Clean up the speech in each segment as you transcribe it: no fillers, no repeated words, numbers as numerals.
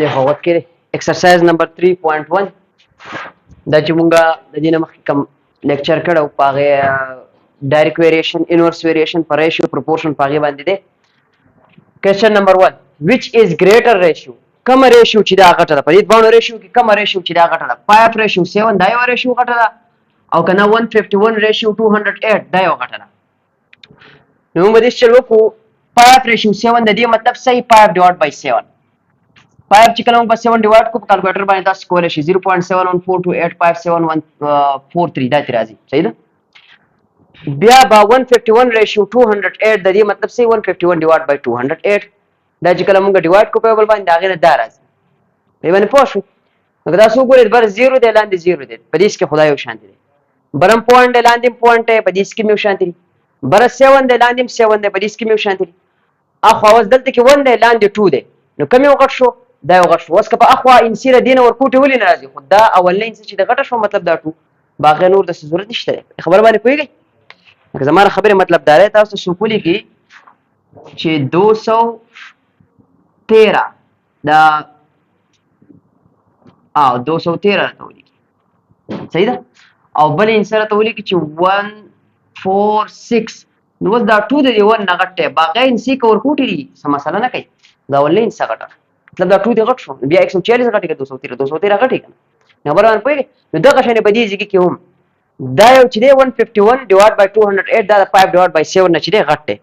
देखो वक्त के exercise number 3.1 دا چې مونږه د دې نه مخکې کوم لیکچر کړو په هغې ډایرکټ ویریشن انورس ویریشن په ریشیو پروپورشن په هغې باندې دی. کوېسچن نمبر 1 وچ از ګریټر ریشیو، کومه ریشیو چې دا غټه ده په دې دواړو ریشیو کې کومه ریشیو چې دا غټه ده 5 ریشیو 7 دا یوه ریشیو غټه ده او که نه 151 ریشیو 208 دا یوه غټه ده. نو موږ به داسې چل وکړو 5 ریشیو 7 د دې مطلب صحیح 5 ډیوایډ بای 7 5 چې کله موږ په 7 ډیوایډ کړو په کالکولیټر باندې تاسو کولی شئ 0.714285743 دا ترې راځي صحیح ده. بیا به 151 ریشیو 208 د دې مطلب صحیح 151 ډیوایډ بای 208 دا چې کله موږ ډیوایډ کړو په یو بل باندې د هغې نه دا راځي په دې باندې پوه شو. نو که تاسو وګورئ بر 0 دی لاندې 0 دی په دې کې خدای یو شانتي دی، برم پوینټ دی لاندې پوینټ دی په دې کې یو شانتي دی، بر 7 دی لاندې 7 دی په دې کې یو شانتي دی. اخوا اوس دلته کې 1 دی لاندې 2 دی نو کوم یو غټ شو دا یو غټ شو. اوس که په اخوا انسیره دینه ورکوټې ولې نه راځي خو دا اولنی انسي چې د غټه شو مطلب دا 2 باقي نور د څه ضرورت نشته دی. خبره باندې پوهېږئ؟ لکه زما خبرې مطلب دا دی تاسو څوک ولیکئ چې 213 دا 213 راته ولیکئ صحیح ده او بل انسي راته ولیکئ چې 146 نو اوس دا 2 د دې 1 نه غټ دی باقي انسي که ورکوټې دي څه مسله نه کوي دا اولنی انسي غټه مطلب دا 2 دی غټ شو بیا 140 غټې که 213 غټې که نه خبره باندې پوهېږئ. نو دغه شانې په دې ځای کې هم دا یو چې دی 151 ډیوایډ بای 208 دا د 5 ډیوایډ بای 7 نه چې دی غټ دی.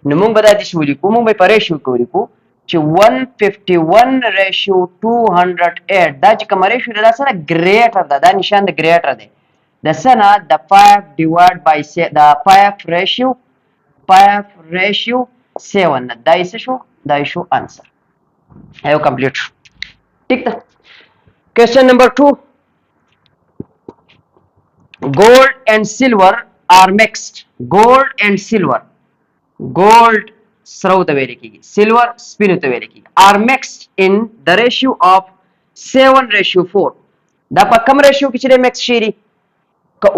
نو موږ به دا داسې ولیکو موږ به په ریشیو کې ولیکو چې 151 ریشیو 208 دا چې کومه ریشیو ده دا څه ده ګریټر ده دا نشان د ګریټر دی د څه نه د 5 ډیوایډ بای د 5 ریشیو 7 نه دا یې څه شو دا یې شو انسر یو کمپلیټ شو ٹھیک ده. کوېسچن نمبر 2 gold and silver are mixed gold and silver gold سرو ته ویل کېږي silver سپینو ته ویل کېږي are mixed in the ratio of 7:4 دا په کوم ریشیو کې چې دی مکس شوي دي که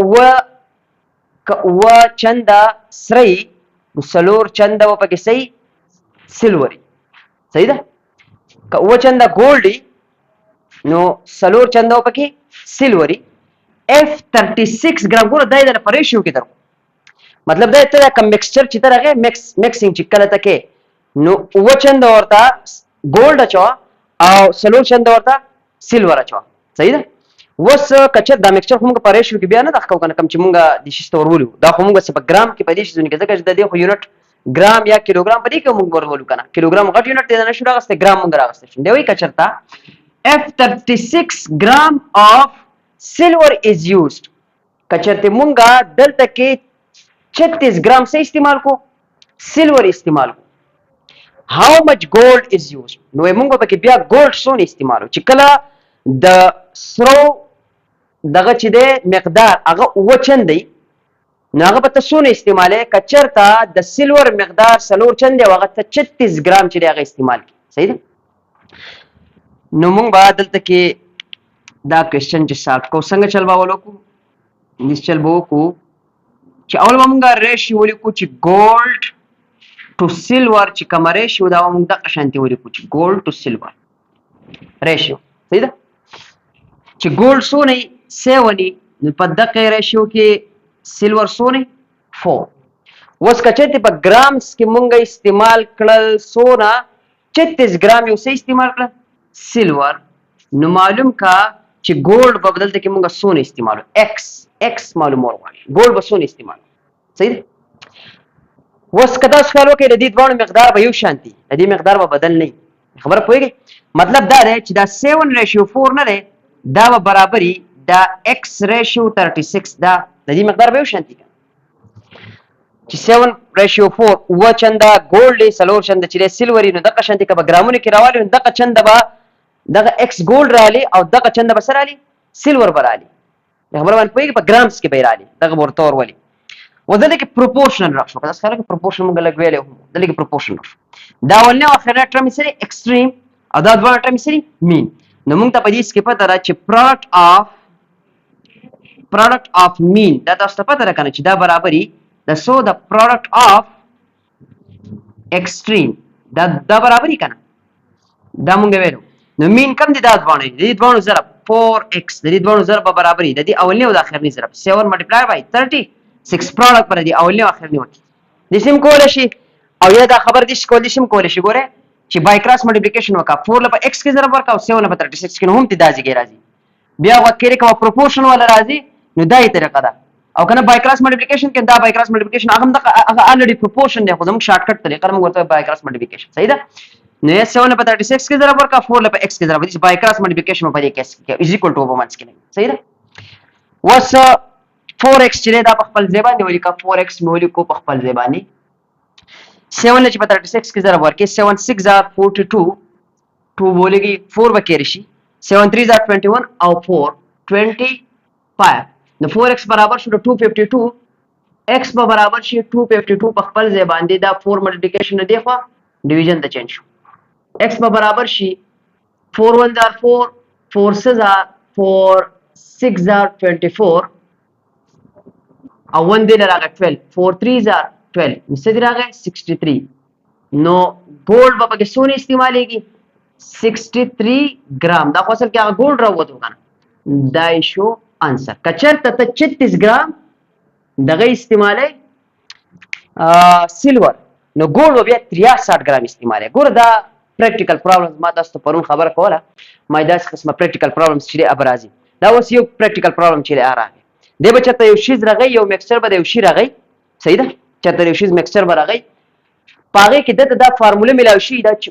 اووه چنده سرې نو څلور چنده به پکې صحیح سلوري صحیح ده که اووه چنده ګولډ وي نو څلور چنده به پکې سلوري F36 ګرام ګوره دا یې دله په ریشیو کې درکو مطلب دا ته دا کوم مکسچر چې ته راغې مکسینګ چې کله ته کې نو اووه چنده ورته ګولډ اچوه او څلور چنده ورته سلور اچوه صحیح ده. اوس که چېرته دا مکسچر خو موږ په ریشیو کې بیا نه دغه کوو که نه کوم چې موږ د شي ته ورولو دا خو موږ په ګرام کې په دې شیزونو کې ځکه چې د دې خو یونټ ګرام یا کیلوګرام په دې کې موږ ورولو که نه کیلوګرام غټ یونټ دی نه شو راغستی ګرام موږ راغستی شو دی وایي که چېرته F36 gram of silver is used که چېرته مونږه دلته کې 36 ګرام څه استعمال کو سلور استعمال کو how much gold is used نو مونږ به پکې بیا ګولډ څونه استعمالو چې کله د سرو دغه چې دی مقدار هغه اووه چند دی نو هغه به ته څونه استعمالوې که چېرته د سلور مقدار څلور چند دی او هغه ته 36 ګرام چې دی هغه استعمال کړي صحیح ده. نو مونږ به دلته کې دا کوېسچن چې سالف کوو څنګه چل به ولوکو داسې چل به وکړو چې اول به مونږ ریشیو ولیکو چې ګولډ ټو سلور چې کومه ریشیو دا به مونږ دغه شانتې ولیکو چې ګولډ ټو سلور ریشیو صحیح ده چې ګولډ څونه وي 7 وي نو په دغه ریشیو کې سلور څونه 4 اوس که چېرته په ګرامز کې مونږ استعمال کړل څونه 36 ګرام یو څه استعمال کړل سلور نو معلوم کا چې ګولډ په بدلته کې مونږ څونه استعمالو ایکس معلومول غواړي ګولډ به څونه استعمالو صحیح ده. اوس که تاسو خیال وکړئ د دې دواړو مقدار به یو شان دي د دې مقدار به بدل نه وي خبره پوهېږئ مطلب دا دی چې دا 7:4 نه دی دا به برابر وي دا X/36 دا د دې مقدار به یو شان دي چې 7:4 اووه چنده ګولډ دی څلور چنده چې دی سلور نو دغه شانتې که به ګرامونو کې راوالي نو دغه چنده به دغه ایکس ګولډ رالی او دغه چنده به څه رالی سلور به رالی خبره باندې پوهېږي په ګرامز کې به یې رالی دغه به ورته ورولي. اوس دلته کې پروپورشنل راښو که تاسو خیال وکړئ پروپورشن موږ لږ ویلی هم دلته کې پروپورشن راښو دا اولنی او اخرنی ټرم یې څه دی ایکسټریم او دا دواړه ټرم یې څه دي مین نو موږ ته په دې کې پته ده چې پروډکټ اف مین دا تاسو ته پته ده که نه چې دا برابر وي د څو د پروډکټ اف ایکسټریم دا برابر وي که نه دا مونږ ویلو نو مین کم دي دا دوانه دي دوانو ضرب 4x د دې دوانو ضرب برابر دي د دې اولنی او د اخرنی ضرب 7 ملټیپلای بای 30 6 پروډکټ پر دي اولنی او اخرنی وکی د سیم کول شي او یا دا خبر دي کول شي کول شي ګوره چې بای کراس ملټیپلیکیشن وکا 4 لپاره x کې ضرب ورکا او 7 لپاره 36 کې هم ته دازي کې راځي بیا وکړي کوم پروپورشن ولا راځي نو دای طریقه ده او کنه بای کراس ملټیپلیکیشن کې دا بای کراس ملټیپلیکیشن هغه الریډي پروپورشن دی خو زموږ شارټ کټ طریقه موږ ورته بای کراس ملټیپلیکیشن صحیح ده نو 7 په 36 کې ضرب ورکا 4 په x کې ضرب دي بای کراس ملټیپلیکیشن په دې کې از ایکوال ټو ومنس کې صحیح ده وس 4x چې دا په خپل ځای باندې ولیکا 4x مې ولیکو په خپل ځای باندې 7 چې په 36 کې ضرب ورکې 7 6 are 42 2 بولېږي 4 به کېږي 7 3 are 21 او 4 25 نو 4x برابر شو 252 x به برابر شي 252 په خپل ځای باندې دا 4 ملټیپلیکیشن دی خو ډیویژن ته چینج شو x به برابر شي 4 1 are 4 4 6 are 4 6 are 24 او 1 دی راغی 12 4 3 are 12 نو راغی 63 نو ګولډ به پکې سونه استعمالېږي 63 ګرام دا خو اصل کې هغه ګولډ راووتو کنه دا شو انسر کچرته ته 36 ګرام دغه استعمالې سیلور نو ګولډ بیا 63 ګرام استعمالې ګور دا پریکټیکل پرابلمز ما تاسو ته پرون خبره کوله ما داس قسمه پریکټیکل پرابلمز چې ابرازي دا اوس یو پریکټیکل پرابلم چې راغی دی بچته یو شیز راغی یو میکسچر به یو شی راغی صحیح ده چته یو شیز میکسچر به راغی پاره کې دا فارموله ملاوي شي دا چې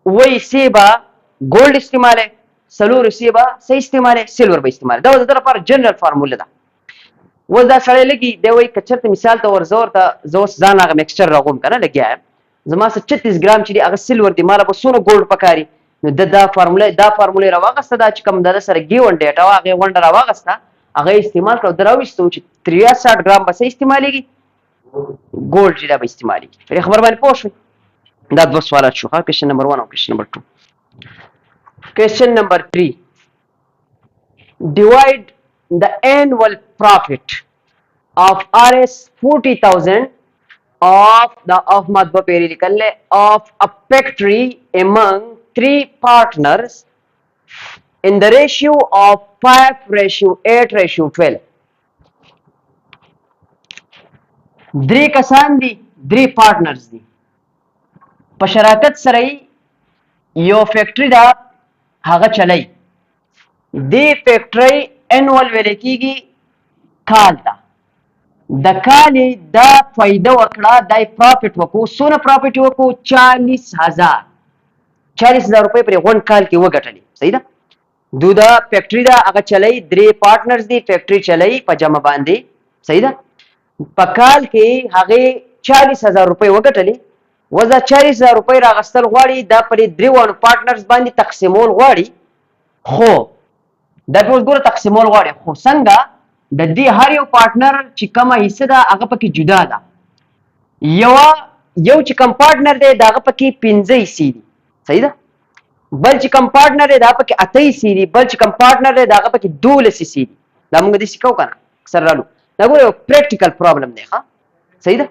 وای سیبا ګولډ استعماله سلور سیبا سې استعماله سیلور به استعماله دا د لپاره جنرال فارموله ده و دا سره لګي دی وای کچرته مثال ته ورزور ته زوس ځان هغه میکسچر راغوم کنه لګیا زما 36 ګرام چې هغه سیلور دی مال به سونه ګولډ پکاري نو دا فارموله راوغسته دا چې کوم د سره ګیون ډیټا هغه ونډه راوغسته هغه استعمال کړو دراوښتو چې 63 ګرام به استعمالېږي ګولډ چې دا به استعمالېږي خبر باندې پوه شئ دا دوه سوالات شو کوېشن نمبر 1 او کوېشن نمبر 2 کوېشن نمبر 3 divide the annual profit of rs 40000 of madhba peri likal le of a factory among 3 partners in the ratio of 5:8:12 درې کسان دي درې پارټنرز دي په شراکت سره یو فیکټری دا هغه چلای دی فیکټری انوال ویل کیږي کال دا د کال دا فائدہ وکړه دای پروفټ وکړو سونه پروفټ وکړو 40000 روپۍ پر ون کال کې وګټلې صحیح ده دودا فیکټری دا هغه چلای درې پارټنرز دي فیکټری چلای په جمع باندې صحیح ده په کال کې هغه 40000 روپۍ وګټلې وزا 40000 روپۍ راغستل غواړي دا پر دریوانو پارټنرز باندې تقسیمول غواړي خو دا ټول ګوره تقسیمول غواړي خو څنګه د دې هر یو پارټنر چې کومه حصہ ده هغه پکې جدا ده یو چې کوم پارټنر دی دا هغه پکې 15 حصے دي صحیح ده بل چې کوم پارټنر دی دا پکې 28 حصے دي بل چې کوم پارټنر دی دا هغه پکې 12 حصے دي دا موږ دې سکو کنه اکثر رالو دا ګوره پریکټیکل پرابلم دی ښا صحیح ده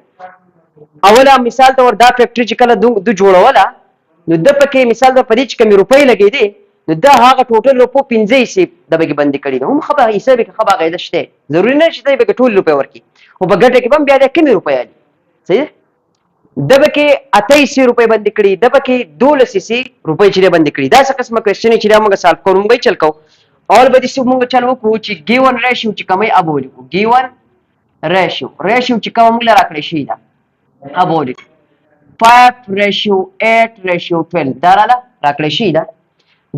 اوله مثال ته ور دا فیکټری چې کله د جوړوله نو د پکې مثال د پدې چې کمی روپۍ لګې دي نو دا هغه ټوټل روپو 15 حصے د بګي بندي کړي هم خبره حساب کې خبره غیده شته ضروري نه چې به ټول روپۍ ورکی او په ګټه کې هم بیا د کمی روپۍ علي صحیح د بکې 28 روپۍ بندي کړي د بکې 12 حصے روپۍ چې بندي کړي دا څه قسمه کوېشن چې موږ سالو کوم به چل کو اور به دې موږ چل وکړو چې ګیون ریشیو چې کمی ابول کو ګیون ریشیو چې کوم موږ راکړی شي دا ابول 5:8:12 دا راکړی شي دا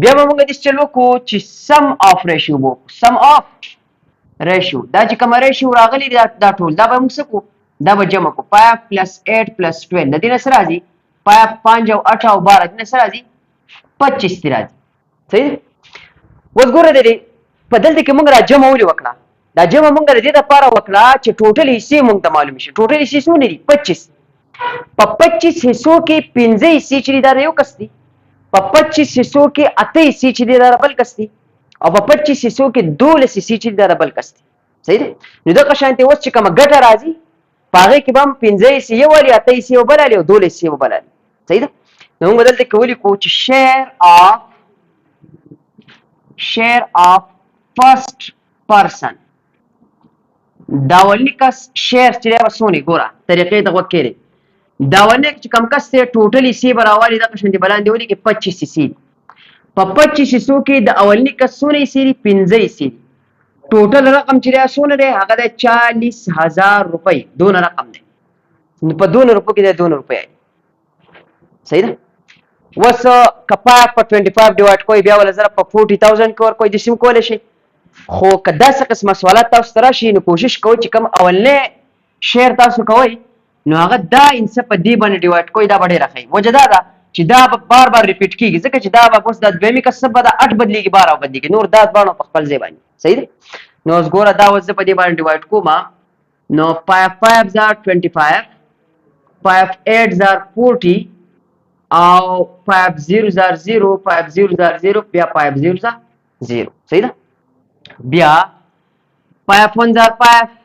بیا موږ دې چلو کو چې سم اف ریشیو وو سم اف ریشیو دا چې کوم ریشیو راغلی دا ټول دا به موږ سکو دا به جمع کو 5 + 8 + 12 د دې سره راځي 5 او 8 او 12 د سره راځي 25 راځي صحیح وګوره دې په دلته کې موږ را جمع ولې وکړه دا جمع موږ دې لپاره وکړه چې ټوټل حصے موږ ته معلوم شي ټوټل حصے څونه دي 25 په 25 حصو کې 15 حصے چې دا یو کس دي په 25 حصو کې 28 حصے چې دا بل کس دي او په 25 حصو کې 12 حصے چې دا بل کس دي صحیح ده نو دا قشانته اوس چې کومه ګټه راځي پاره کې بم 15 حصے یو والی 28 حصے وبلالي او 12 حصے وبلالي صحیح ده نو موږ دلته کې ولیکو چې share of first person دا ولني کس شیر چې دا وسونی ګوره طریقې ته وکړي دا ولني چې کم کس ته ټوټلی سی براوالي د قشن دی بلاندې ولي کې 25 سی په 25 سو کې د اولني کس سونی سی 15 سی ټوټل رقم چې دا سونه دی هغه د 40000 روپۍ دون رقم دی نو په دون روپو کې د 2 روپۍ صحیح ده وس کپا په 25 ډیوایډ کوی بیا ول زره په 40000 کور کوی د سیم کول شي خو کدا څه قسمه سوالات تاسو تر شي نو کوشش کوئ چې کم اولنه شیر تاسو کوئ نو هغه دا انسه په دی باندې ډیوایډ کوی دا ډیر راخی وجدا دا چې دا بار بار ریپیټ کیږي ځکه چې دا اوس د دویمي کسب دا 8 بدلیږي 12 بدلیږي نور دا باندې په خپل ځای باندې صحیح ده نو اوس ګوره دا وځ په دی باندې ډیوایډ کوما نو 5 are 25 5 8 are 40 او 5 0 are 0 5 0 are 0 بیا 5 0 are 0 صحیح ده بیا 5 1 are 5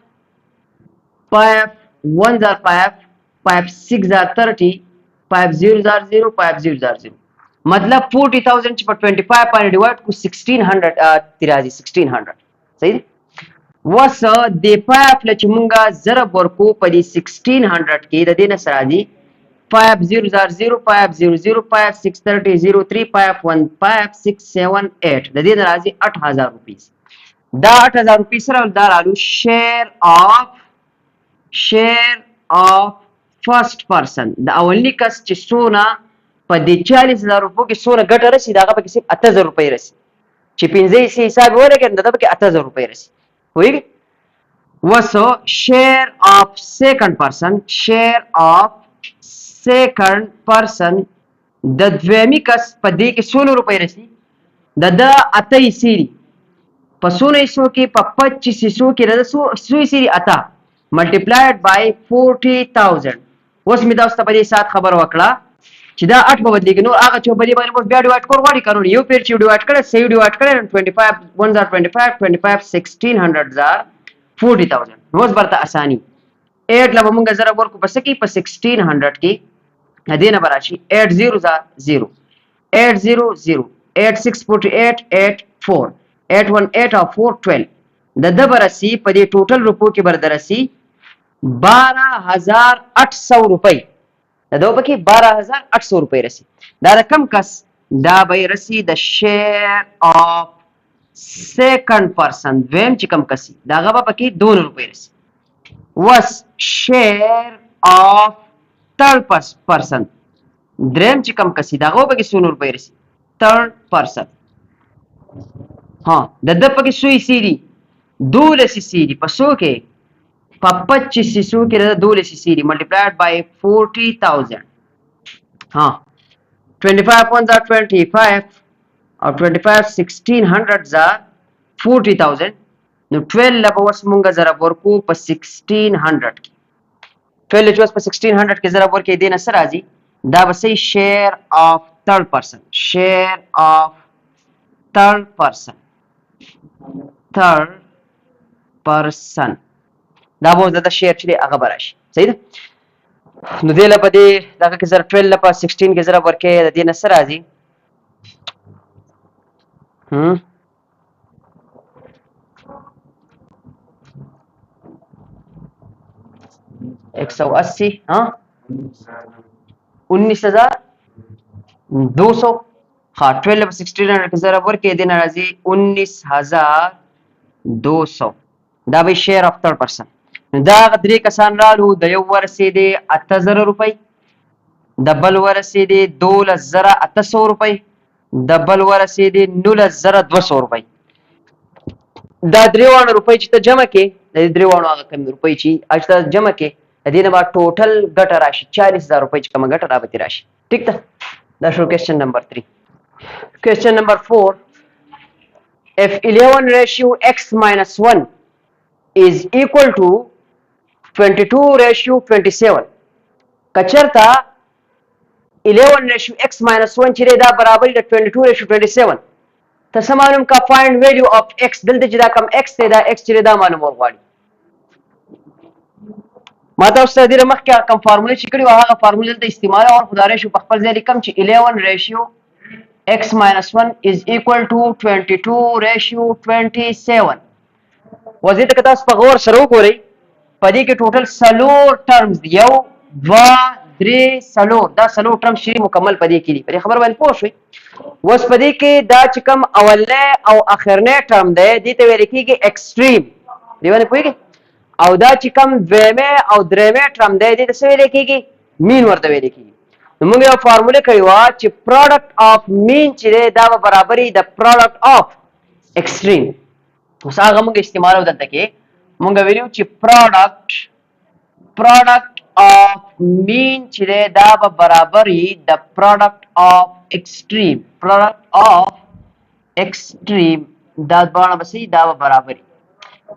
5 1 are 5 5 6 are 30 5 0 are 0 5 0 are 0 मतलब 40000 چې په 25 باندې ډیوایډ کو 1600 تیرازي 1600 صحیح وس د 5 لچ مونږه ضرب ورکو په دې 1600 کې د دې نه سره دي 5 0 are 0 5 0 0 5 6 30 0 3 5 1 5 6 7 8 د دې نه راځي 8000 روپیه دا 8000 روپیه سره دا رالو شیر اف فرست پرسن د اولنی کس چې سونه په دې 40000 روپیو کې سونه ګټه رسی دا هغه کې صرف 8000 روپیه رسی چې 15 سي حساب ورګن دا به کې 8000 روپیه رسی وایي وسو شیر اف سیکنډ پرسن د دویمي کس په دې کې سونه روپیه رسی د 28 سي په سونه سو کې په 25 سو کې د سو سي اتا multiplied by 40000 اوس می دا ست په دې سات خبر وکړه چې دا 8 په بدلی کې نو هغه چې په دې باندې بیا ډیوایډ کول غواړي کارون یو پیر چې ډیوایډ کړه سې ډیوایډ کړه 25 1 are 25 25 1600 are 40000 نو اوس برته اسانی 8 لبه مونږ زره ورکو پس کې په 1600 کې هدینه براشي 8 0 are 0 8 0 0 8 6 48 8 4 8 1 8 or 4 12 د دبرسي په دې ټوټل روپو کې بردرسي 12800 روپۍ دا دوه کې 12800 روپۍ رسی دا کم کس دا به رسی د شیر اف سیکنډ پرسن دویم چې کم کسي دا غبا پکې 2 روپۍ رسی وس شیر اف تھرد پرسن دریم چې کم کسي دا غبا پکې 100 روپۍ رسی تھرد پرسن ها د پکې سوی سی دی 2 سی دی پسو کې په 25 سو کې د 2 سی دی ملټیپلایډ بای 40000 ها 25 1 are 25 او 25 1600 are 40000 نو 12 لبه وس مونږ ضرب ورکو په 1600 کې 12 چې وس په 1600 کې ضرب ورکې دینه سره راځي دا به سي شیر اف تھرد پرسن دا به زده شیر چې هغه براشي صحیح ده نو دې لپاره دې دغه کې زره 12 لپاره 16 کې زره ورکې د دې نصر راځي 180 हाँ 19200 हाँ 12 1600 के जरा वर्क देना राजी 19200 دا به شیر اف تھرد پرسن دا غدري کسان رالو د یو ورسېدي 8000 روپۍ د بل ورسېدي 12800 روپۍ د بل ورسېدي 19200 روپۍ دا دریوانه روپۍ چې ته جمع کې د دریوانو هغه کم روپۍ چې اجته جمع کې د دې نه با ټوټل ګټه راشي 40000 روپۍ چې کوم ګټه راوتی راشي ٹھیک ده دا شو کوېسچن نمبر 3 کوېسچن نمبر 4 if 11 ratio x minus 1 is equal to 22 ratio 27 کچرتا 11 ratio x minus 1 چې دا برابر د 22 ratio 27 تاسو معلوم کا find value of x دلته چې دا کم x ته دا x چې دا معلوم ورغواړي ما ته اوس دې مخکې کوم فارموله چې کړې وه هغه فارموله دلته استعمال او خدای ریشو په خپل ځای لیکم چې 11 ریشیو x minus 1 is equal to 22 ratio 27. وزید که تاسو په غور سره وګورئ په دې کې ټوټل سلور ټرمز دي، یو دوه درې څلور، دا څلور ټرمز چې مکمل په دې کې دي. په دې خبره باندې پوه شئ. اوس په دې کې دا چې کوم اولنی او اخرنی ټرم دی دې ته ویل کېږي ایکسټریم، دې باندې پوهېږئ. او دا چې کوم دویمه او دریمه ټرم دی دې ته څه ویل کېږي؟ مین ورته ویل کېږي. نو موږ یو فارموله کړې وه چې پروډکټ اف مین چې دی دا به برابر وي د پروډکټ اف ایکسټریم. اوس هغه موږ استعمالو دلته کې. موږ ویلو چې پروډکټ اف مین چې دی دا به برابر وي د پروډکټ اف ایکسټریم. پروډکټ اف ایکسټریم دا دواړه به څه دا به برابر وي.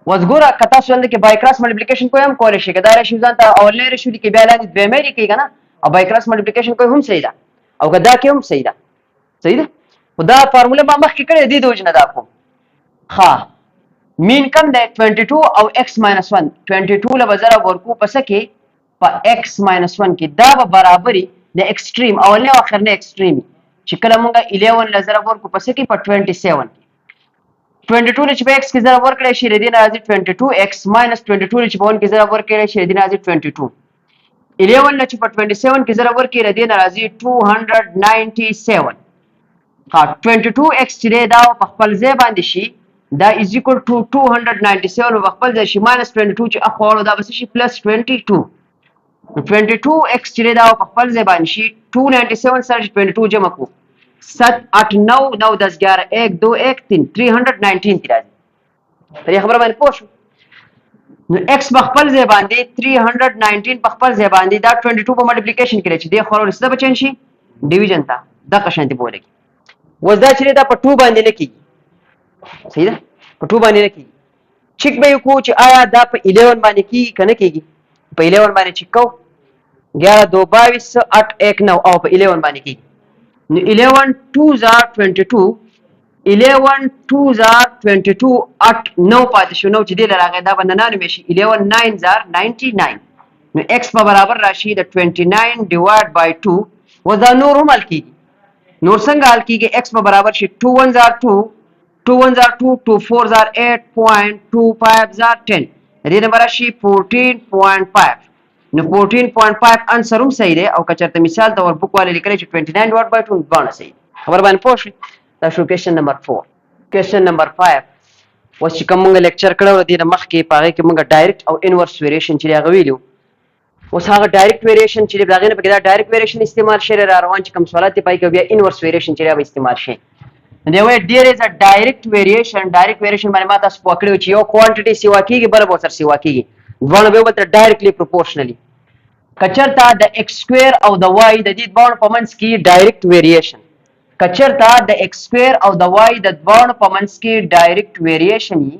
اوس ګوره که تاسو دلته کې بای کراس ملټیپلیکیشن کوئ هم کولی شئ. که دا ریشیو ځان ته اولنی ریشیو لیکئ بیا لاندې دویمه لیکئ که نه، او بای کراس ملټیپلیکیشن کوئ هم صحیح ده، او که دا کې هم صحیح ده. صحیح ده. خو دا فارموله ما مخکې کړې دې د وجې نه دا کوم. ښه مین کم دی 22 او x minus 1. 22 له به ضرب ورکو په څه کې؟ په x minus 1 کې. دا به برابر وي د ایکسټریم اولنی او اخرنی ایکسټریم چې کله موږ 11 له ضرب ورکو په څه کې؟ په 27 کې. 22 نه چې په x کې ضرب ورکړی شي د دې نه راځي 22x minus 22 چې په 1 کې ضرب ورکړی شي د دې نه راځي 22. 11 نه چې په 27 کې ضرب ورکړي د دې نه راځي 297. ها 22x چې دی دا په خپل ځای باندې شي دا is equal to 297 په خپل ځای شي minus 22 چې اخواړو دا به څه شي plus 22. 22x چې دی دا په خپل ځای باندې شي 297 سره 22 جمع کړو 7 8 9 9 10 11 1 2 1 3 319 تی راځي. په دې خبره باندې پوه شو. نو x په خپل ځای باندې 319 په خپل ځای باندې دا 22 په ملټیپلیکیشن کې چې دې خورو څه بچین شي ډیویژن ته دا قشانتي بوله کی. وز دا چې دا په 2 باندې نه کیږي. صحیح ده. په 2 باندې نه کیږي. چیک به کو چې آیا دا په 11 باندې کیږي کنه کیږي. په 11 باندې چیک کو 11 2 22 8 1 9 او په 11 باندې کیږي. نو 11 2 are 22 11 2 are 22 8 9 پاتې شو. نو چې دې لراغه دا باندې 99 شي 11 9 are 99. نو x په برابر راشي د 29 ډیوایډ بای 2. ودا نور هم حل کیږي. نور څنګه حل کیږي؟ x په برابر شي 2 1 are 2 2 1 are 2 2 4 are 8.25 are 10. دې نمبر شي 14.5. نو 14.5 انسر هم صحیح دی. او که چېرته مثال ته ور بوک والے لیکلی چې 29 ډیوایډ بای 2 باندې صحیح. خبر باندې پوه شئ. دا شو کوېشن نمبر 4. کوېشن نمبر 5 اوس چې کوم موږ لیکچر کړی و دې نه مخکې په هغې کې موږ ډایرکټ او انورس ویریشن چې دی هغه ویلي وو. اوس هغه ډایرکټ ویریشن چې دی د هغې نه پکې دا ډایرکټ ویریشن استعمال شوی را روان چې کوم سوالات دی پای کې بیا انورس ویریشن چې دی به استعمال شي. دی وایي ډیر از ا ډایرکټ ویریشن. ډایرکټ ویریشن باندې ما تاسو پوه کړي وو چې یو کوانټیټي سیوا کېږي بله به ورسره سیوا کېږي. دواړه به یو بل ته ډایرکټلی پروپورشنلي. که چېرته د ایکس سکویر او د وای د دې دواړو په منځ کې ډایرکټ ویریشن که چېرته د ایکس سکویر او د وای د دواړو په منځ کې ډایرکټ ویریشن وي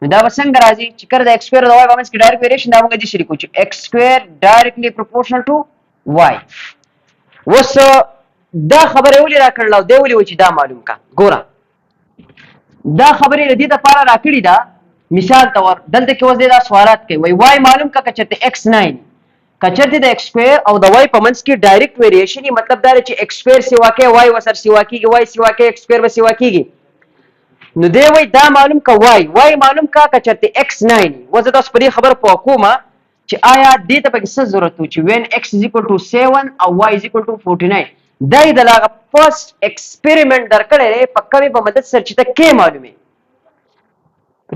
نو دا به څنګه راځي چې کله د ایکس سکویر او د وای په منځ کې ډایرکټ ویریشن دا موږ دې شریکو چې ایکس سکویر ډایرکټلی پروپورشنل ټو وای. اوس دا خبره ولې راکړله او دی ولې وایي چې دا معلوم کا. ګوره دا خبرې د دې دپاره راکړې ده مثال طور دلته کې اوس دی دا سوالات کوي وایي وای معلوم کا که چېرته ایکس 9 که چېرته د ایکس سکویر او د وای په منځ کې ډایرکټ ویریشن وي مطلب دا دی چې ایکس سکویر سیوا کوي وای ورسره سیوا کېږي وای سیوا کوي ایکس سکویر به سیوا کېږي. نو دی وایي دا معلوم که وای معلوم کا که چېرته ایکس 9 وي. اوس زه تاسو په دې خبره پوه کوم چې آیا دې ته پکې څه ضرورت و چې وین ایکس از ایکول ټو 7 او وای از ایکول ټو 49 دا یې د هغه فرسټ ایکسپریمنټ درکړی دی په کمې په مدد سره چې ته کې معلومې.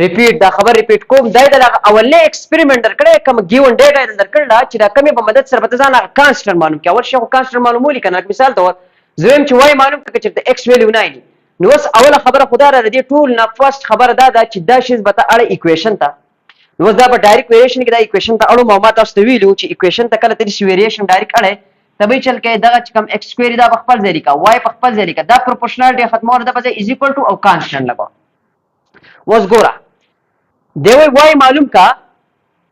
ریپیټ دا خبر ریپیټ کوم دا د اولنی ایکسپریمنټ درکړی کوم ګیون ډیټا یې درکړله چې دا کمې په مدد سره به ته ځان هغه کانسټنټ معلوم کړې. اول شی خو کانسټنټ معلومولي که نه مثال طور زه وایم چې وای معلوم کړه که چېرته ایکس ویلیو 9 وي. نو اوس اوله خبره خو دا ده د دې ټول نه فرسټ خبره دا ده چې دا شیز به ته اړه ایکویشن ته. نو اوس دا په ډایرکټ ویریشن کې دا ایکویشن ته اړو ما تاسو ته ویلو چې ایکویشن ته کله ته داسې ویریشن ډایرکټ اړی ته به یې چل کوې دغه چې کوم ایکس سکویر دا په خپل ځای لیکه وای په خپل ځای لیکه دا پروپورشنالټي ختمول ده په ځای از ایکول ټو او کانسټنټ لګوه. اوس ګوره دی وای معلوم کا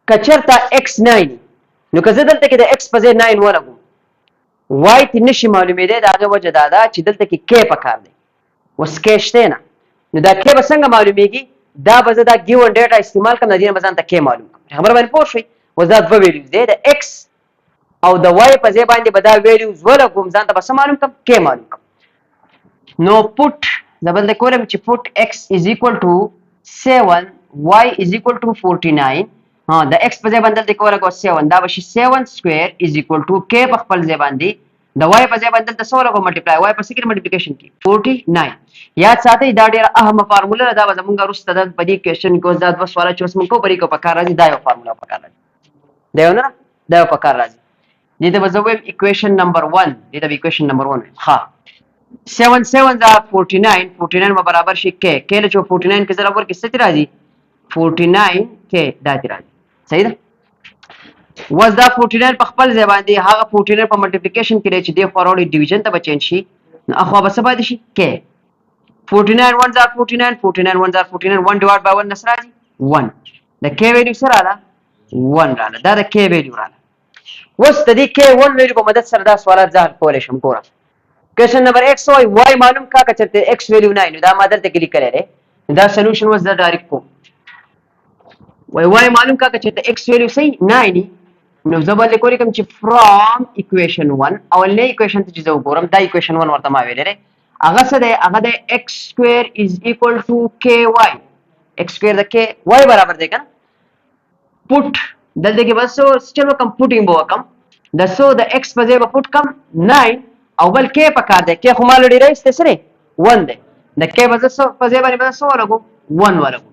که چېرته ایکس 9 نو که زه دلته کې د ایکس په ځای 9 ولګوم وای ته نشي معلومېدی د هغې وجه دا ده چې دلته کې کې پکار دی. اوس کې شته نه نو دا کې به څنګه معلومېږي دا به زه دا ګیون ډیټا استعمال کړم د دې نه به ځان ته کې معلوم کړم. خبره باندې پوه شئ. وز دا دوه ویلیوز دی د x او د y په ځای باندې به دا ویلیوز ولګوم ځان ته به څه معلوم کړم k معلوم کړم نو پټ زه بل د کولم چې پټ x is equal to 7 y is equal to 49 د x په ځای باندې دلته ولګو 7 دا به شي 7 سکوير is equal to k په خپل ځای باندې د y په ځای باندې دلته څو ولګو ملټیپلای y په سکر ملټیپلیکیشن کې 49 یاد ساتئ دا ډیره اهمه فارموله ده دا به زمونږ وروسته د په دې کوېشن کې اوس دا دوه سواله چې اوس موږ کوو په دې کې په کار راځي دا یو فارموله په کار راځي دا یو نه دا یو په کار راځي دې ته به زه وایم equation number 1 دې ته به equation number 1 ها 7 7 دا 49 49 به برابر شي k k له 49 کې ضرب ورکړي څه راځي 49 k دا راځي صحیح ده وز دا 49 په خپل ځای باندې هغه 49 په ملټیپلیکیشن کې چې دی فورورډ ډیویژن ته به چینج شي نو اخوا به څه پاتې شي k 49 1 are 49 49 1 are 49 1 divided by 1 نصر راځي 1 د k ویلیو سره رااله 1 رااله دا د k ویلیو رااله اوس د دې k 1 ویلیو په مدد سره دا سوالات ځان کولای شم ګوره کوېشن نمبر x او y معلوم کا کچته x ویلیو نه نو دا ما دلته کلیک کړی دی دا سولوشن وز دا ډایرکټ کوم y معلوم کا کچته x ویلیو صحیح نه ني نو زه به لیکم چې فرام equation 1 او نه equation ته چې زه وګورم دا equation 1 ورته ما ویلې هغه څه دی هغه د x square is equal to ky x square د k y برابر دی کنه پټ دلته کې بس چلو کم پټینګ به وکم د سو د x په ځای به پټ کم 9 او بل k په کار دی k خو مال ډیره است سره 1 دی د k په ځای باندې به سو ولګو 1 ولګو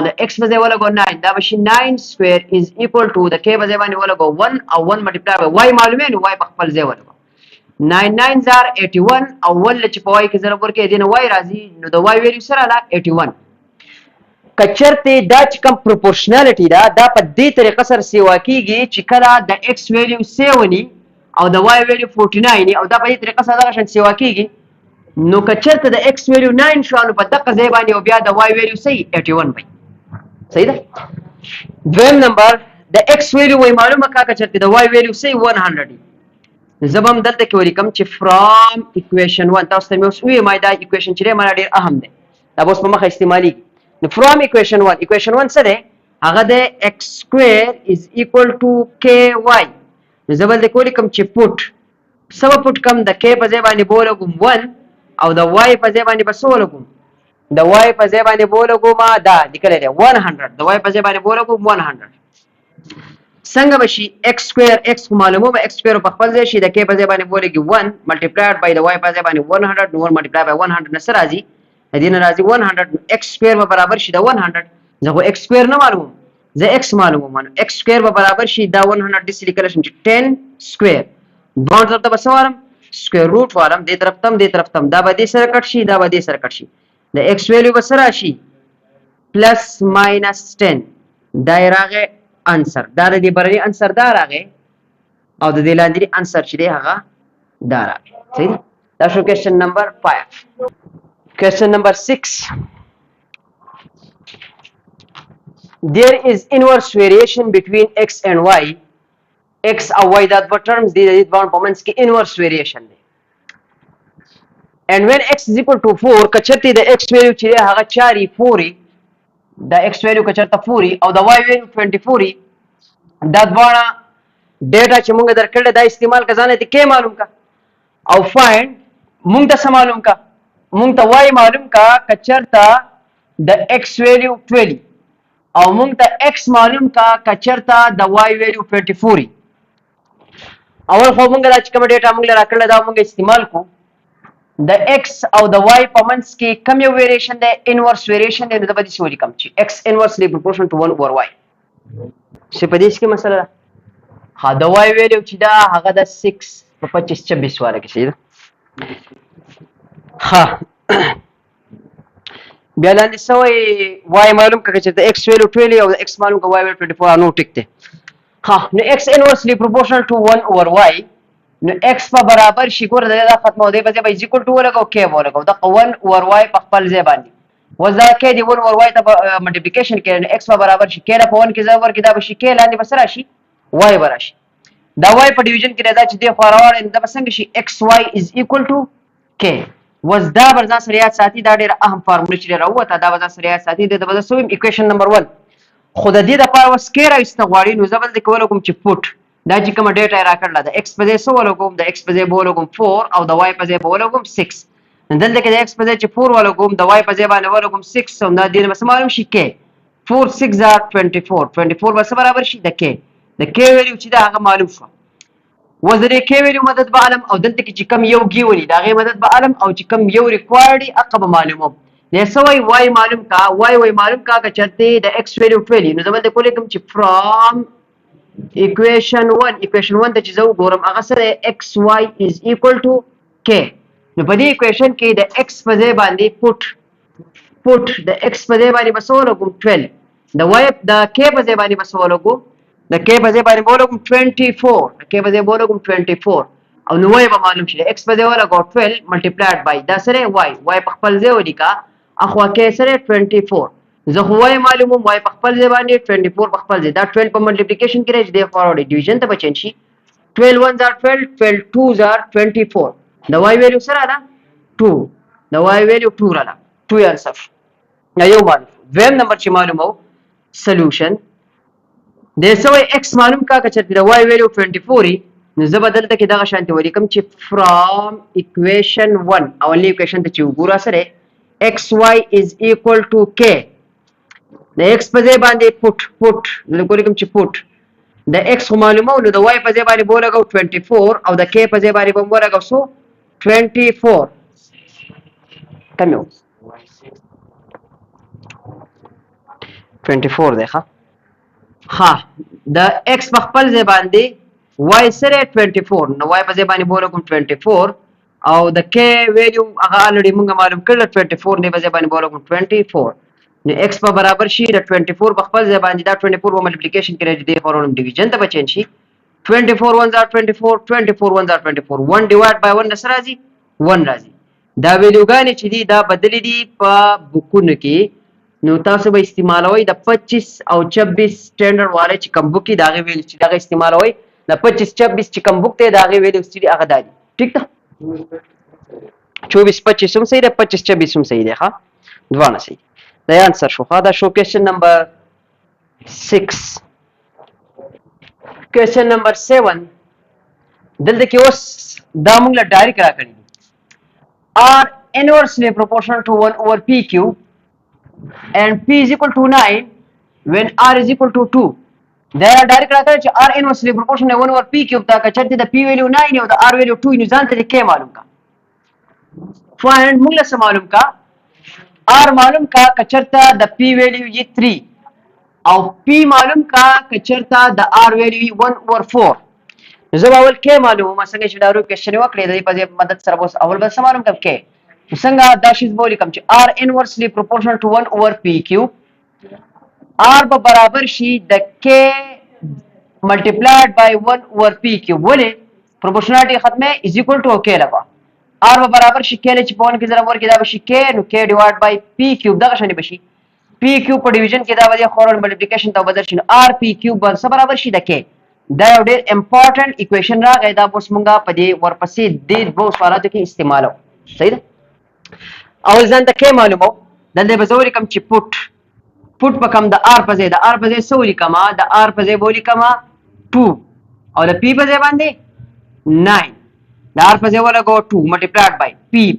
د x په ځای ولګو 9 دا به شي 9 square is equal to د k په ځای باندې ولګو 1 او 1 ملټیپلای by y معلومه نو y په خپل ځای ولګو 9 9 are 81 او ول چې په y کې ضرب ورکې دینه y راځي نو د y ویلیو سره لا 81 کچرته دا چې کوم پروپورشنالټی دا په دې طریقه سره سیوا کیږي چې کله د x ویلیو 7 او د y ویلیو 49 او دا په دې طریقه سره شان سیوا کیږي نو کچرته د x ویلیو 9 شو نو په دغه ځای باندې او بیا د y ویلیو صحیح 81 وي صحیح ده دویم نمبر د x ویلیو وای معلومه کا کچرته د y ویلیو صحیح 100 زبم دلته کې ولیکم چې فرام equation 1 تاسو ته مې اوس وی ما دا equation چې ما ډیر اهم دی دا اوس په مخه استعمالي نو فرام equation 1 څه دی هغه د x square is equal to ky نو زبل د کولیکم چې پټ سم پټ کم د k په ځای باندې بولګم 1 او د y په ځای باندې بس ولګم د y په ځای باندې بولګم دا لیکل دی 100 د y په ځای باندې بولګم 100 څنګه بشي x square x معلومه به x square په خپل ځای شي د k په ځای باندې بولېږي 1 multiplied by the y په ځای باندې 100 نو multiply by 100 نصر راځي د دې نه راځي 100 x square به برابر شي د 100 زه خو x square نه معلوم زه x معلومه x square به برابر شي دا 100 د لیکل شي 10 square باندې طرف ته بسوارم square root وارم دې طرف تم دا به دې سره کټ شي دا به دې سره کټ شي د x value به سره شي plus minus 10 دا راغی انسر دا د دې برني انسر دا راغی او د دې لاندې انسر چې دی هغه دا راغی صحیح دا شو question number 5 question number 6 there is inverse variation between x and y x او y دا دوه terms دي د دې باندې په منځ کې inverse variation دی and when x is equal to 4 کچته د x value چې هغه 4 4 د x value کچته 4 او د y value 24 دا دواړه ډیټا چې موږ درکړل دا استعمال کزانه ته کې معلوم کا او find موږ ته معلوم کا موږ ته y معلوم کا کچرتا د x value 20 او موږ ته x معلوم کا کچرتا د y value 24 اول خو موږ دا چې کوم ډیټا موږ راکړل دا موږ استعمال کو د x او د y په منځ کې کوم یو ویریشن دی انورس ویریشن دی نو د بدی سوري کم چی x انورسلی پروپورشنل ټو 1 اوور y څه په دې کې مسله ها د y ویلیو چې دا هغه د 6 په 25 26 واره کې شي ها بیا لاندې سوې y معلوم کړه چې د x ویلیو 20 او د x معلوم کړه y ویلیو 24 نو ټیک ته ها نو x انورسلی پروپورشنل ټو 1 اوور y نو x په برابر شي ګور دا ختمه دی په ځای به ایکوال ټو ولګو k ولګو دا 1 اوور y په خپل ځای باندې وځه k دی 1 اوور y ته ملټیپلیکیشن کې نو x په برابر شي k له 1 کې ځای ورکې دا به شي k لاندې بس راشي y براشي دا y په ډیویژن کې راځي چې دی خواروړ دا څنګه شي xy is equal to k وز دا برځه سره یاد ساتي دا ډېر اهم فارموله چې راوته دا برځه سره یاد ساتي د بده سویم equation number 1 خو د دې لپاره اوس کې راویسته غواړي نو زه به دلته کې ولګوم چې پوټ دا چې کومه ډیټا یې راکړله د ایکس په ځای څه ولګوم د ایکس په ځای به ولګوم 4 او د وای په ځای به ولګوم 6 نو دلته کې د ایکس په ځای چې 4 ولګوم د وای په ځای باندې ولګوم 6 او دا دې نه به څه معلوم شي کې 4 6 are 24 24 به څه برابر شي د کې د کې ویلیو چې دا هغه معلوم شو اوس د دې کې ویلیو مدد به علم او دلته کې چې کوم یو ګیونی د هغې مدد به علم او چې کوم یو ریکوایرډ وي هغه به معلوموم دی څه وایي وای معلوم کا وای معلوم کا که چېرته د ایکس ویلیو 12 نو زه به دلته ولیکم چې فرام equation 1 ته چې زه وګورم هغه سره xy is equal to k نو په دې equation کې د x په ځای باندې put د x په ځای باندې بس ولګوم 12 د y د k په ځای باندې بس ولګوم د k په ځای باندې ولګوم 24 د k په ځای ولګوم 24 او نو y به معلوم شي د x په ځای ولګوم 12 multiplied by دا سره y په خپل ځای ولیکا اخوا k سره 24 زه خو وای معلومه وای په خپل ځای باندې 24 په خپل ځای دا 12 په ملټیپلیکیشن کې راځي د فارورډ ډیویژن ته بچن شي 12 1 are 12 12 2 are 24 د وای ویلیو سره ده 2 د وای ویلیو 2 را 2 انسر یا یو معلوم ویم نمبر چې معلومه سولوشن د سوي x معلوم کا که چې د وای ویلیو 24 نو زه بدل ته کې دغه شانتي ولیکم چې فرام equation 1 اولنی equation ته چې وګورا سره xy is equal to k د x په ځای باندې پټ نو کوم چې پټ د x معلومه نو د y په ځای باندې بولګو 24 او د k په ځای باندې بولګو سو 24 کمو 24 دی ها د x په خپل ځای باندې y سره 24 نو y په ځای باندې بولګو 24 او د k ویلیو هغه الریډي موږ معلوم کړل 24 نه په ځای باندې بولګو 24 نو x په برابر شي د 24 په خپل ځای باندې دا 24 په ملټیپلیکیشن کې راځي د فورم ډیویژن ته بچین شي 24 1 are 24 24 1 are 24 1 divide by 1 سره راځي 1 راځي دا ویلیوګانې چې دي دا بدلی دي په بوکونو کې نو تاسو به استعمالوي د 25 او 26 سټانډرډ والے چې کوم بوک کې دا غوي ویل چې دا استعمالوي د 25 26 چې کوم بوک ته دا غوي ویل چې هغه دادي ٹھیک ده 24 25 هم صحیح ده 25 26 هم صحیح ده ها دوانه صحیح the answer شو دا شو question number 6 question number 7 دلته کې اوس دا موږ له ډایرکټ راکړي are inversely proportional to 1 over p cube and p is equal to 9 when r is equal to 2 دا ډایرکټ راکړي چې r inversely proportional 1 over p cube دا کچرته د p value 9 او د r value 2 نه ځان ته کې معلوم کا find موږ له معلوم کا r معلوم کا کچرتا د p ویلیو یې 3 او p معلوم کا کچرتا د r ویلیو 1 over 4 زه اول k معلومه ما څنګه چې دارو کوېشن وکړې د دې په مدد سره اوس اول بل معلوم کوم k څنګه دا شی بولی کوم چې r inversely proportional to 1 over p cube r به برابر شي د k multiplied by 1 over p cube ولې proportionality ختمه is equal to k لگا r به برابر شي k چې په 1 کې ضرب ورکړي دا به شي k نو k ډیوایډ بای p کیوب دا شنه بشي p کیوب په ډیویژن کې دا به خورل ملټیپلیکیشن ته بدل شي r p کیوب به برابر شي د k دا یو ډېر امپورټنت ایکویشن راغی دا اوس مونږه په دې ورپسې د دوه سوالاتو کې استعمالو صحیح ده اول ځان ته k معلومو دلته به زوري کوم چې پټ په کوم د r په ځای د r په ځای سوري کما د r په ځای بولی کما 2 او د p په ځای باندې 9 د r په ځای ولګو 2 ملټیپلایډ بای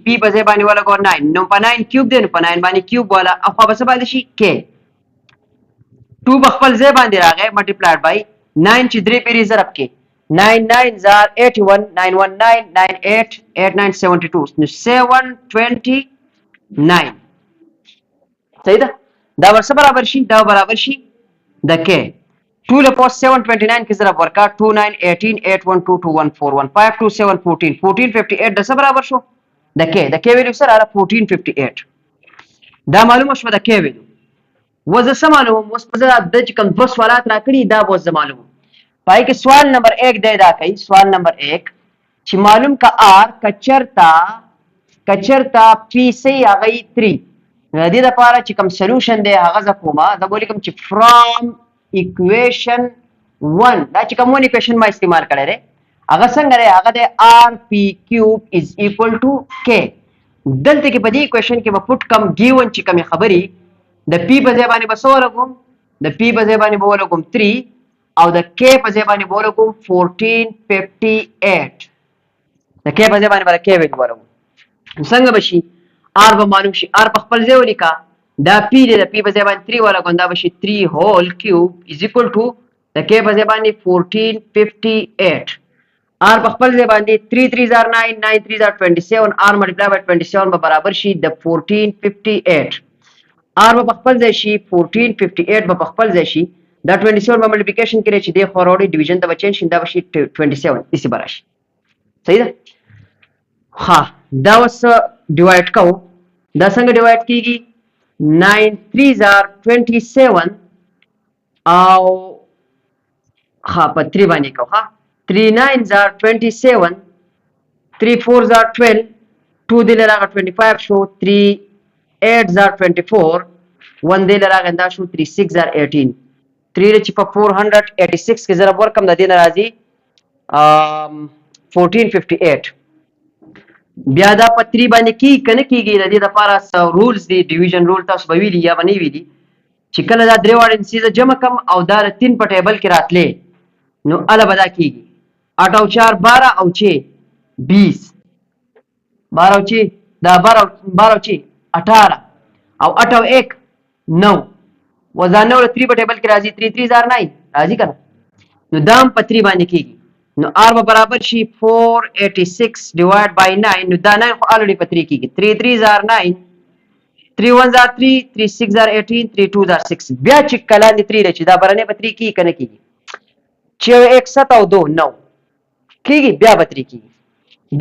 p په ځای باندې ولګو 9 نو په 9 کیوب دی نو په 9 باندې کیوب والا اخوا به څه باندې شي k 2 په خپل ځای باندې راغی ملټیپلایډ بای 9 چې درې پیری ضرب کې 9 9 زار 81 919 98 89 72 نو 729 صحیح ده دا ورسره برابر شي دا برابر شي د k 2 له پوس 729 کې ضرب ورکا 29 18 8122 2141 527 14 1458 د څه برابر شو د k ویلیو سره 1458 دا معلومه شو د k ویلیو وزه څه معلومه اوس په ځای د کوم دوه سوالات راکړي دا وزه معلومه پای کې سوال نمبر 1 دی دا کوي سوال نمبر 1 چې معلوم کا r کچرتا p سي هغه 3 د دې لپاره چې کوم سولوشن دی هغه ز کومه دا بولی کوم چې فرام equation 1 دا چې کوم equation ما استعمال کړی دی هغه څنګه دی هغه د r p cube is equal to k دلته کې په دې equation کې به پټ کم given چې کوم خبري د p په ځای باندې بسو راغوم د P په ځای باندې به ولګوم 3 او د K په ځای باندې به ولګوم 1458 د K په ځای باندې به د K ویلو ولګوم څنګه به شي R به معلوم شي R په خپل ځای ولیکه دا P دی د P په ځای باندې 3 ولګوم دا به شي 3 هول کیوب از ایکوال ټو د K په ځای باندې 1458 R په خپل ځای باندې 3 3 are 9 9 3 are 27 R multiply by 27 به برابر شي د 1458 R به خپل ځای شي 1458 به خپل ځای شي دا 27 به ملټیپلیکیشن کړي چې د خوروري ډیویژن ته بچین شي دا به شي 27 اسی براشي صحیح ده ها دا وس ډیوایډ کو دا څنګه ډیوایډ کیږي 9 3 are 27 او ها په 3 باندې کو ها 3 9s are 27 3 4s are 12 2 دې لراغه 25 شو 3 8s are 24 1 دې لراغه دا شو 3 6 are 18 3 چې په 486 کې ضرب ورکم د دې ناراضي 1458 بیا دا په 3 باندې کی کنه کیږي د دې لپاره رولز دی ډیویژن رول تاسو به ویلي یا باندې ویلي چې کله دا درې واړه انسیزه جمع کم او دا 3 په ټیبل کې راتلې نو اله بدا کیږي 8 او 4 12 او 6 20 12 او 6 دا 12 او 6 18 او 8 او 1 9 وزانه ول 3 په ټیبل کې راځي 3 3 9 راځي کنه نو دام په 3 باندې کیږي نو r به برابر شي 486 ډیوایډ بای 9 نو دا 9 خو الریډي په 3 کیږي 3 3 are 9 3 1 are 3 3 6 are 18 3 2 are 6 بیا چې کله دې 3 رچې دا برنه په 3 کیږي کنه کیږي چې 1 7 او 2 9 کیږي بیا په 3 کیږي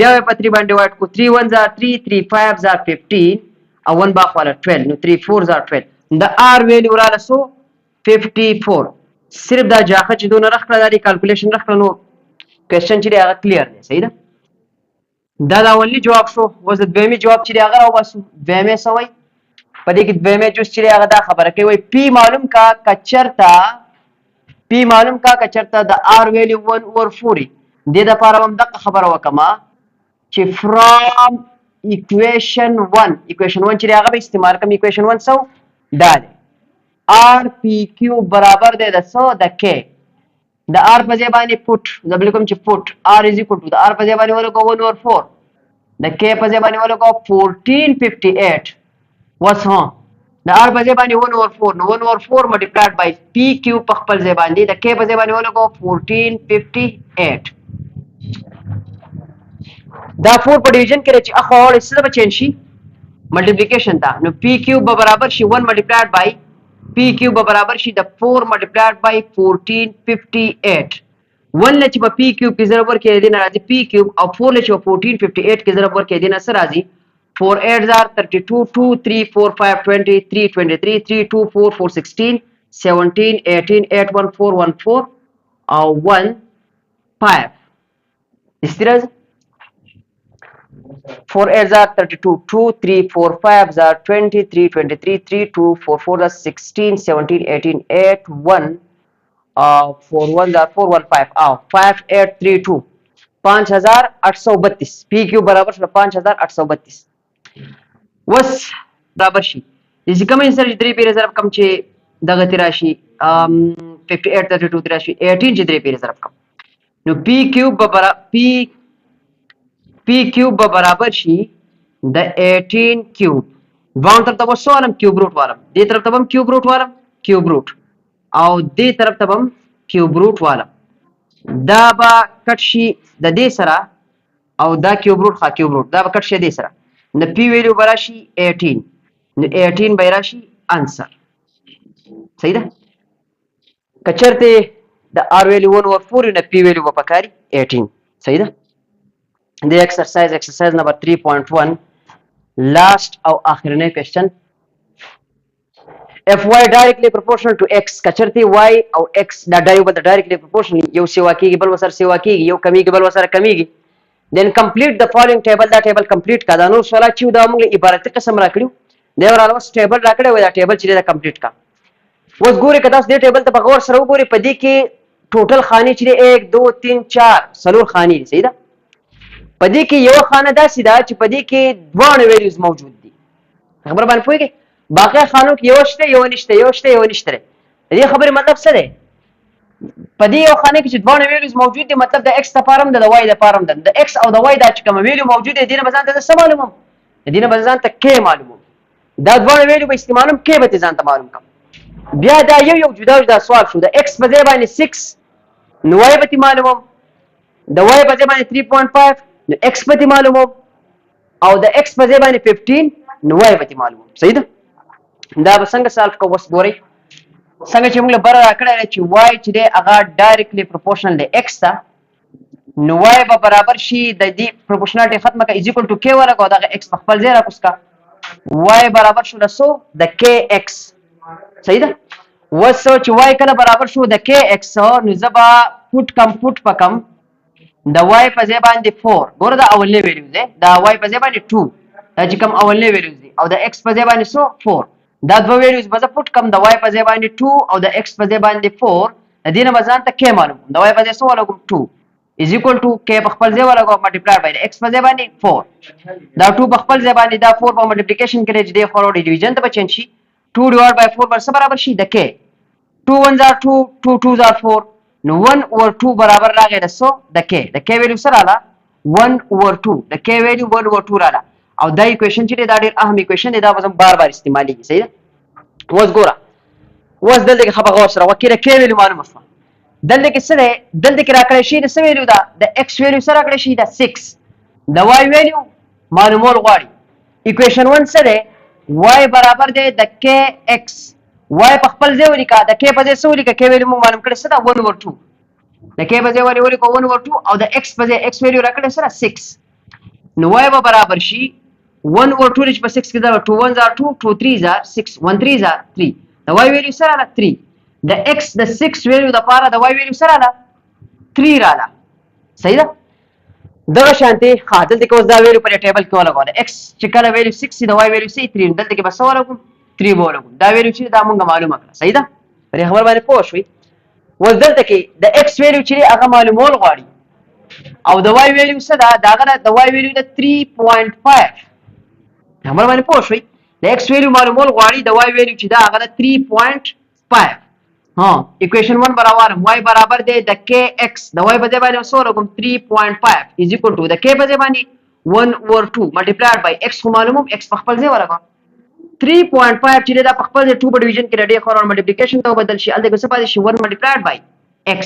بیا په 3 باندې ډیوایډ کو 3 1 are 3 3 5 are 15 او 1 باخ والا 12 نو 3 4 are 12 د r ویلیو را لسو 54 صرف دا جاخه چې دونه رخ کړه دا کیلکولیشن رخ کړه نو کوېسچن چې هغه کلیر دی صحیح ده دا اولنی جواب شو وز دویمي جواب چې هغه راو باسو دویمه سوي په دې کې دویمه جوس چې هغه دا خبره کوي پی معلوم کا کچرتا د r ویلیو 1 اور 4 دې د لپاره هم دغه خبره وکما چې فرام equation 1 چې هغه به استعمال کوم equation 1 سو دا دی r p q برابر دی د سو د k د r په ځای باندې پټ زبل کوم چې پټ r is equal to د r په ځای باندې ولګو 1 over 4 د k په ځای باندې ولګو 1458 وس هو د r په ځای باندې 1 over 4 نو 1 over 4 multiplied by pq په خپل ځای باندې د k په ځای باندې ولګو 1458 دا 4 په ډیویژن کې چې اخو اول څه به چینج شي ملټیپلیکیشن تا نو pq به برابر شي 1 multiplied by pq به برابر شي د 4 multiplied by 1458 1 لچ په pq کې ضرب ورکې دي نه راځي pq او 4 لچ په 1458 کې ضرب ورکې دي نه سره راځي 4 8 are 32 2 3 4 5 20 3 23 3 2 4 4 16 17 18 8 1 4 1 4 او 1 5 استراز 4 8 are 32 2 3 4 5 are 20 3 23 3 2 4 4 are 16 17 18 8 1 4 1 are 4 1 5 5 8 3 2 5832 pq برابر شو 5832 وس برابر شي چې کوم انسر چې 3 پیری ضرب کم چې دغه تراشي 58 32 تراشي 18 چې 3 پیری ضرب کم نو pq به برابر شي د 18 کیوب وان طرف ته وسوالم کیوب روټ والم دې طرف ته هم کیوب روټ والم کیوب روټ او دې طرف ته هم کیوب روټ والم دا به کټ شي د دې سره او دا کیوب روټ دا به کټ شي دې سره نو پی ویلیو براشي 18 نو 18 به راشي انسر صحیح ده کچرته د r ویلیو 1 اور 4 نو پی ویلیو په پکاري 18 صحیح ده The exercise number 3.1 last او اخرنی question if y directly proportional to x کچرته y او x دا directly proportional یو سیوا کیږي بل وسره سیوا کیږي یو کمیږي بل وسره کمیږي then complete the following table دا table complete کا دا نو سوال چې دا موږ عبارت قسم راکړو دا ورته اوس table راکړو دا table چې دا complete کا اوس ګوري کدا اوس دې table ته بغور سره وګوري په دې کې ټوټل خاني چې 1 2 3 4 سلور خاني صحیح ده پدې کې یو خانه داسې ده چې پدې کې دوه ویلیوز موجود دي خبر باندې پوهیږئ باقي خانو کې یو شته یو نشته دې خبرې مطلب څه دی؟ په دې یو خانه کې چې دوه ویلیوز موجود دي مطلب د x لپاره هم د y لپاره هم د x او د y دا چې کوم ویلیو موجود دي دینه بزان ته څه معلومم؟ دینه بزان ته k معلومم. دا دوه ویلیو به استعمالوم k به ځان ته معلوم کوم. بیا دا یو جدا سوال شو. د x په ځای باندې 6 نو y به معلومم، د y په ځای باندې 3.5 نو x به معلومم، او د x په ځای باندې 15 نو y به معلومم. صحیح ده؟ دا به څنګه سالف کوو؟ بس ګورئ څنګه چې موږ له بره راکړی چې y چې دی هغه ډایرکټلی پروپورشنل دی x ته، نو y به برابر شي د دې پروپورشنالټي ختمه کړه از ایکول ټو k ولګوه، دغه x په خپل ځای راکوز کړه، y برابر شو د څو؟ د kx. صحیح ده؟ اوس چې y کله برابر شو د kx نو زه به پټ په کم د y په ځای باندې 4. ګوره دا اولنی ویلیوز دی، دا y په ځای باندې 2، دا چې کوم اولنی ویلیوز دي، او د x په ځای باندې څو؟ 4. دا دوه ویلیوز به زه پټ کم د y په ځای باندې 2 او د x په ځای باندې 4، د دې نه به ځان ته k معلوم د y په ځای څو ولګوم؟ 2 از ایکول ټو k په خپل ځای ولګوم ملټیپلای بای د x په ځای باندې 4. دا 2 په خپل ځای باندې دا 4 په ملټیپلیکیشن کې چې دی خورو ډیویژن ته به چینج شي. 2 ډیوایډ بای 4 برابر شي د k. 2 1 are 2 2 2 are 4 نو 1 over 2 برابر راغی د څو؟ د k. د k ویلیو سره رااله 1 over 2، د k ویلیو 1 over 2 رااله. او دا ایکویشن چې دا ډیر اهم ایکویشن دی، دا به بار استعمالیږي. صحیح ده؟ اوس ګوره اوس دلته کې خبره غور سره وکړه k ویلیو معلومه شوه. دلته کې څه دی؟ دلته کې راکړی شي د څه ویلیو ده؟ د x ویلیو سره راکړی شي د 6. د y ویلیو معلومول غواړي. ایکویشن 1 څه دی؟ y برابر دی د kx. y په خپل ځای ولیکه، د k په ځای څه ولیکه؟ k ویلیو موږ معلوم کړی څه ده؟ 1 over 2. د k په ځای ولیکو 1 over 2 او د x په ځای x ویلیو راکړی سره 6. نو y به برابر شي 1 over 2 چې په 6 کې دا 2 1 are 2 2 3 are 6 1 3 are 3. د y ویلیو سره رااله 3. د x د 6 ویلیو د پاره د y ویلیو سره رااله 3 رااله. صحیح ده؟ دغه شانتي دلته کې اوس دا ویلیو په ټیبل کې ولګول. x چې کله ویلیو 6 د y ویلیو 3 دلته کې به څه ولګوم؟ 3 به ولګوم. دا ویلیو چې دا مونږه معلومه کړه. صحیح ده؟ پرې خبر باندې پوه شوي؟ اوس دلته کې د x ویلیو چې هغه معلومول غواړي او د y ویلیو څه ده؟ داغه د y ویلیو د 3.5. خبر باندې پوه شوي؟ د x ویلیو معلومول غواړي، د y ویلیو چې دا هغه د 3.5. equation 1 برابر y برابر دی د kx. د y په ځای باندې څو ولګوم؟ 3.5 is equal to د k په ځای باندې 1 over 2 multiplied by x خو معلوموم، x په خپل ځای ولګوم. 3.5 چې دا په خپل ځای 2 په ډیویژن کې ډېر خورو ملټیپلیکیشن ته بدل شي، الته څه پاتې شي؟ 1 multiplied by x.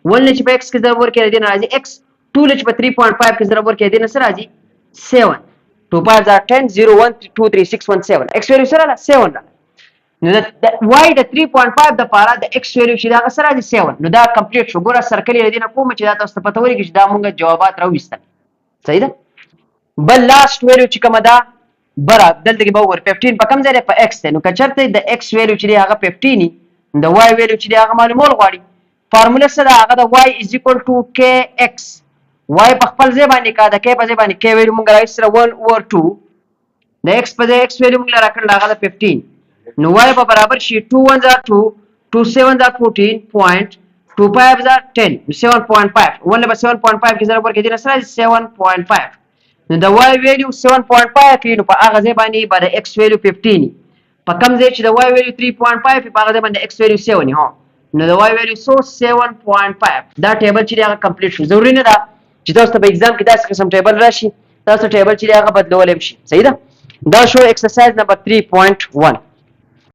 1 چې په x کې ضرب ورکړي دی نه راځي x، 2 چې په 3.5 کې ضرب ورکړي دی نه سره راځي 7. 2 5 are 10 0 1 2 3 6 1 7. x ویلیو سره 7 راځي. نو د y د 3.5 د پاره د x ویلیو چې دا سره راځي 7. نو دا کمپلیټ شو. ګوره سرکل یې دینه کوم چې دا تاسو ته پته ولګي چې دا مونږه جوابات راوېستل. صحیح ده؟ بل لاست ویلیو چې کومه ده برا دلته کې به وګور 15 په کم ځای په x دی. نو که چېرته د x ویلیو چې دی هغه 15 د y ویلیو چې دی هغه معلومول غواړي. فارموله څه ده؟ هغه د y is equal to kx. y په خپل ځای باندې کا د k په ځای باندې k ویلیو مونږ راوېست سره 1 over 2. د x په ځای x ویلیو مونږ راکړل هغه د 15. نو y به برابر شي 2 1 are 2 2 7 are 14 point 2 5 are 10 7.5. 1 به 7.5 کې ضرب ورکړي دی سره 7.5. نو د y ویلیو 7.5 کې نو په هغه ځای باندې به د x ویلیو 15 په کم ځای چې د y ویلیو 3.5 په هغه ځای باندې x ویلیو 7 نو د y ویلیو 7.5. دا ټیبل چې هغه کمپلیټ شو. ضروري نه ده چې تاسو ته په ایگزام کې داسې قسم ټیبل راشي، تاسو ټیبل چې هغه بدلول شي. صحیح ده؟ دا شو ایکسرسایز نمبر 3.1.